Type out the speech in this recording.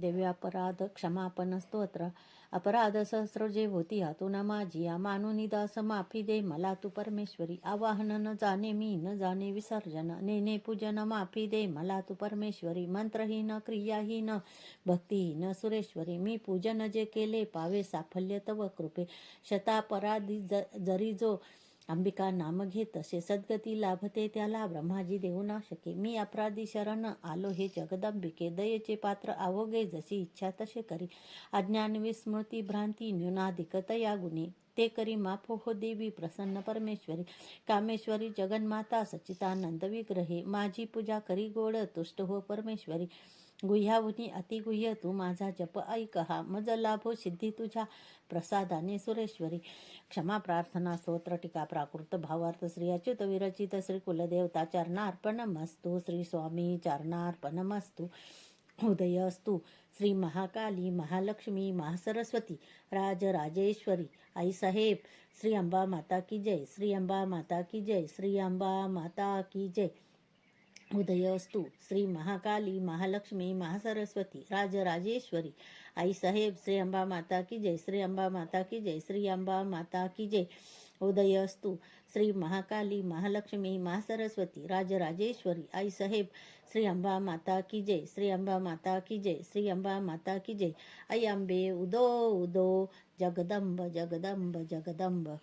देवी अपराध क्षमापण स्तोत्र. अपराध सहस्र जे होती हातून माझी, मानुनी दास माफी दे मला तू परमेश्वरी. आवाहन न जाणे मी न जाणे विसर्जन, नेने पूजन माफी दे मला तू परमेश्वरी. मंत्रहीन क्रियाहीन भक्तिहीन सुरेश्वरी, मी पूजन जे केले पावे साफल्य तव कृपे. शतापराधी जरी जो अंबिका नाम घेत तसे, सद्गती लाभते त्याला ब्रह्माजी देऊ न शके. मी अपराधी शरण आलो हे जगदंबिके, दयेचे पात्र अवघे जशी इच्छा तसे करी. अज्ञान विस्मृती भ्रांती न्यूनाधिक तया गुणी, ते करी माफ हो देवी प्रसन्न परमेश्वरी. कामेश्वरी जगन्माता सच्चिदानंद विग्रहे, माझी पूजा करी गोड तुष्ट हो परमेश्वरी. गुह्याहुनी अतिगुह्य तू माझा जप ऐक हा, मज लाभो सिद्धी तुझ्या प्रसादाने सुरेश्वरी. क्षमा प्रार्थना स्तोत्र टीका प्राकृत भावार्थ. श्री अच्युत विरचित श्री कुलदेवता चरणार्पणमस्तु. श्री स्वामी चरणार्पणमस्तु. उदयस्तु. श्री महाकाली महालक्ष्मी महासरस्वती राजराजेश्वरी आई साहेब, श्री अंबा माता की जय. श्री अंबा माता की जय. श्री अंबा माता की जय. उदयस्तु. श्री महाकाली महालक्ष्मी महासरस्वती राजराजेश्वरी आई साहेब, श्री अंबा माता की जय. श्री अंबा माता की जय. श्री अंबा माता की जय. उदयस्तु. श्री महाकाली महालक्ष्मी महासरस्वती राजराजेश्वरी आई साहेब, श्री अंबा माता की जय. श्री अंबा माता की जय. श्री अंबा माता की जय. आई अंबे उदो उदो, जगदंब जगदंब जगदंब.